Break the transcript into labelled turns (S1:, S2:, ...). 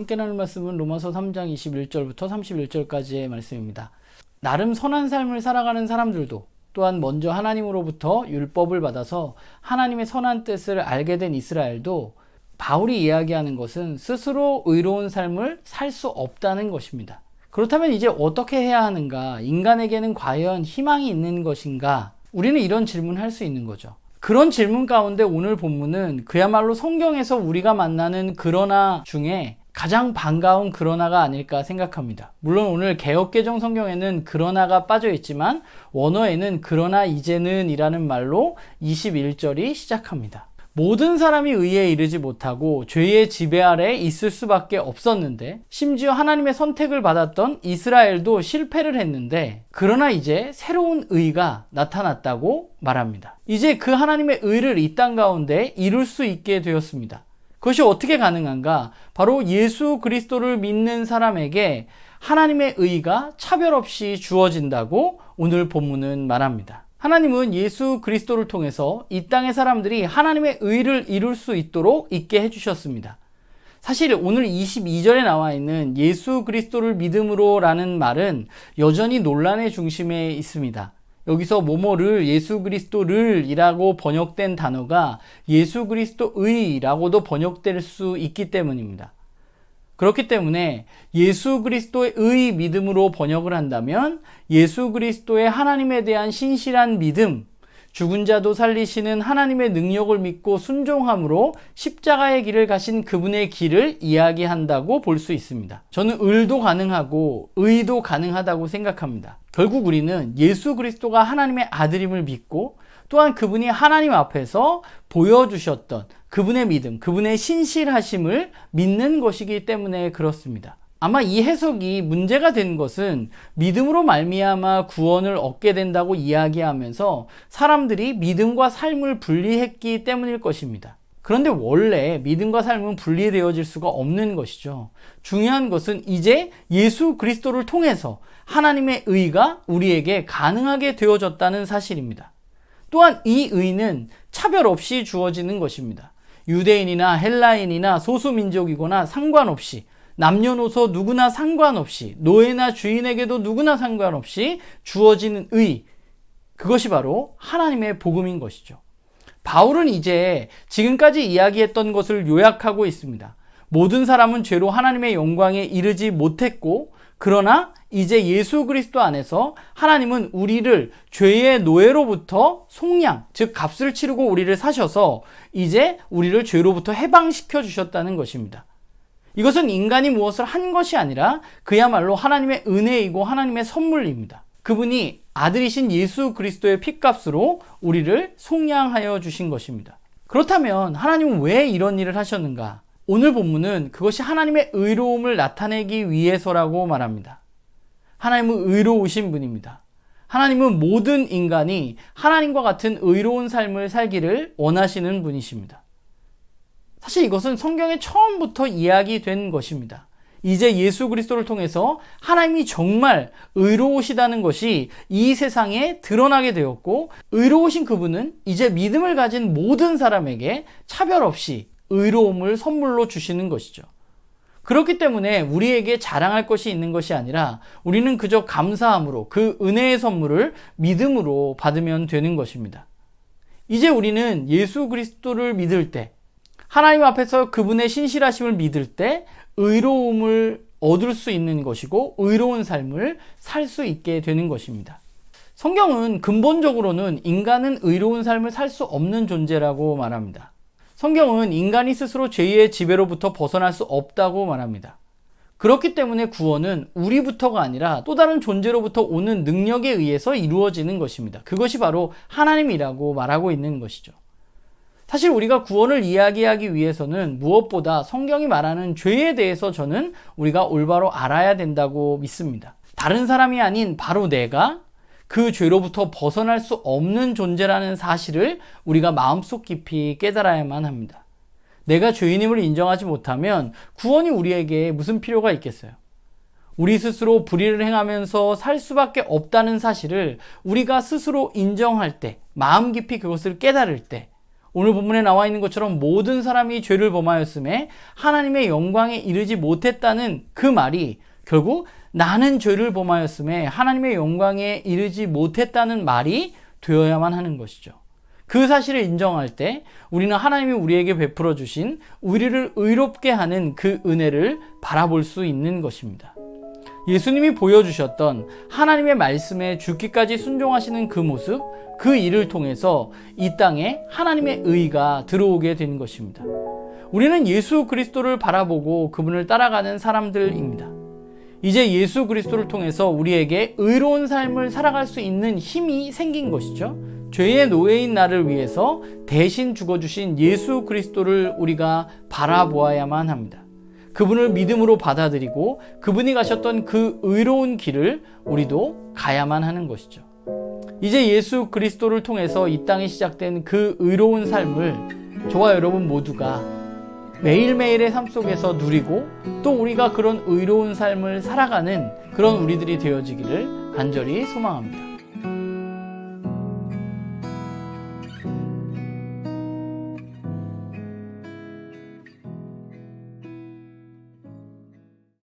S1: 함께 나눌 말씀은 로마서 3장 21절부터 31절까지의 말씀입니다. 나름 선한 삶을 살아가는 사람들도 또한 먼저 하나님으로부터 율법을 받아서 하나님의 선한 뜻을 알게 된 이스라엘도 바울이 이야기하는 것은 스스로 의로운 삶을 살 수 없다는 것입니다. 그렇다면 이제 어떻게 해야 하는가? 인간에게는 과연 희망이 있는 것인가? 우리는 이런 질문을 할 수 있는 거죠. 그런 질문 가운데 오늘 본문은 그야말로 성경에서 우리가 만나는 그러나 중에 가장 반가운 그러나가 아닐까 생각합니다. 물론 오늘 개역개정 성경에는 그러나가 빠져 있지만 원어에는 그러나 이제는 이라는 말로 21절이 시작합니다. 모든 사람이 의에 이르지 못하고 죄의 지배 아래 있을 수밖에 없었는데 심지어 하나님의 선택을 받았던 이스라엘도 실패를 했는데 그러나 이제 새로운 의가 나타났다고 말합니다. 이제 그 하나님의 의를 이 땅 가운데 이룰 수 있게 되었습니다. 그것이 어떻게 가능한가? 바로 예수 그리스도를 믿는 사람에게 하나님의 의가 차별 없이 주어진다고 오늘 본문은 말합니다. 하나님은 예수 그리스도를 통해서 이 땅의 사람들이 하나님의 의를 이룰 수 있도록 있게 해주셨습니다. 사실 오늘 22절에 나와 있는 예수 그리스도를 믿음으로 라는 말은 여전히 논란의 중심에 있습니다. 여기서 뭐뭐를 예수 그리스도를 이라고 번역된 단어가 예수 그리스도의 라고도 번역될 수 있기 때문입니다. 그렇기 때문에 예수 그리스도의 의 믿음으로 번역을 한다면 예수 그리스도의 하나님에 대한 신실한 믿음, 죽은 자도 살리시는 하나님의 능력을 믿고 순종함으로 십자가의 길을 가신 그분의 길을 이야기한다고 볼 수 있습니다. 저는 을도 가능하고 의도 가능하다고 생각합니다. 결국 우리는 예수 그리스도가 하나님의 아들임을 믿고 또한 그분이 하나님 앞에서 보여주셨던 그분의 믿음, 그분의 신실하심을 믿는 것이기 때문에 그렇습니다. 아마 이 해석이 문제가 된 것은 믿음으로 말미암아 구원을 얻게 된다고 이야기하면서 사람들이 믿음과 삶을 분리했기 때문일 것입니다. 그런데 원래 믿음과 삶은 분리되어질 수가 없는 것이죠. 중요한 것은 이제 예수 그리스도를 통해서 하나님의 의가 우리에게 가능하게 되어졌다는 사실입니다. 또한 이 의는 차별 없이 주어지는 것입니다. 유대인이나 헬라인이나 소수민족이거나 상관없이 남녀노소 누구나 상관없이 노예나 주인에게도 누구나 상관없이 주어지는 의, 그것이 바로 하나님의 복음인 것이죠. 바울은 이제 지금까지 이야기했던 것을 요약하고 있습니다. 모든 사람은 죄로 하나님의 영광에 이르지 못했고 그러나 이제 예수 그리스도 안에서 하나님은 우리를 죄의 노예로부터 속량, 즉 값을 치르고 우리를 사셔서 이제 우리를 죄로부터 해방시켜 주셨다는 것입니다. 이것은 인간이 무엇을 한 것이 아니라 그야말로 하나님의 은혜이고 하나님의 선물입니다. 그분이 아들이신 예수 그리스도의 핏값으로 우리를 속량하여 주신 것입니다. 그렇다면 하나님은 왜 이런 일을 하셨는가? 오늘 본문은 그것이 하나님의 의로움을 나타내기 위해서라고 말합니다. 하나님은 의로우신 분입니다. 하나님은 모든 인간이 하나님과 같은 의로운 삶을 살기를 원하시는 분이십니다. 사실 이것은 성경에 처음부터 이야기된 것입니다. 이제 예수 그리스도를 통해서 하나님이 정말 의로우시다는 것이 이 세상에 드러나게 되었고 의로우신 그분은 이제 믿음을 가진 모든 사람에게 차별 없이 의로움을 선물로 주시는 것이죠. 그렇기 때문에 우리에게 자랑할 것이 있는 것이 아니라 우리는 그저 감사함으로 그 은혜의 선물을 믿음으로 받으면 되는 것입니다. 이제 우리는 예수 그리스도를 믿을 때 하나님 앞에서 그분의 신실하심을 믿을 때 의로움을 얻을 수 있는 것이고 의로운 삶을 살 수 있게 되는 것입니다. 성경은 근본적으로는 인간은 의로운 삶을 살 수 없는 존재라고 말합니다. 성경은 인간이 스스로 죄의 지배로부터 벗어날 수 없다고 말합니다. 그렇기 때문에 구원은 우리부터가 아니라 또 다른 존재로부터 오는 능력에 의해서 이루어지는 것입니다. 그것이 바로 하나님이라고 말하고 있는 것이죠. 사실 우리가 구원을 이야기하기 위해서는 무엇보다 성경이 말하는 죄에 대해서 저는 우리가 올바로 알아야 된다고 믿습니다. 다른 사람이 아닌 바로 내가 그 죄로부터 벗어날 수 없는 존재라는 사실을 우리가 마음속 깊이 깨달아야만 합니다. 내가 죄인임을 인정하지 못하면 구원이 우리에게 무슨 필요가 있겠어요? 우리 스스로 불의를 행하면서 살 수밖에 없다는 사실을 우리가 스스로 인정할 때, 마음 깊이 그것을 깨달을 때 오늘 본문에 나와 있는 것처럼 모든 사람이 죄를 범하였음에 하나님의 영광에 이르지 못했다는 그 말이 결국 나는 죄를 범하였음에 하나님의 영광에 이르지 못했다는 말이 되어야만 하는 것이죠. 그 사실을 인정할 때 우리는 하나님이 우리에게 베풀어 주신 우리를 의롭게 하는 그 은혜를 바라볼 수 있는 것입니다. 예수님이 보여주셨던 하나님의 말씀에 죽기까지 순종하시는 그 모습, 그 일을 통해서 이 땅에 하나님의 의가 들어오게 되는 것입니다. 우리는 예수 그리스도를 바라보고 그분을 따라가는 사람들입니다. 이제 예수 그리스도를 통해서 우리에게 의로운 삶을 살아갈 수 있는 힘이 생긴 것이죠. 죄의 노예인 나를 위해서 대신 죽어주신 예수 그리스도를 우리가 바라보아야만 합니다. 그분을 믿음으로 받아들이고 그분이 가셨던 그 의로운 길을 우리도 가야만 하는 것이죠. 이제 예수 그리스도를 통해서 이 땅에 시작된 그 의로운 삶을 저와 여러분 모두가 매일매일의 삶 속에서 누리고 또 우리가 그런 의로운 삶을 살아가는 그런 우리들이 되어지기를 간절히 소망합니다.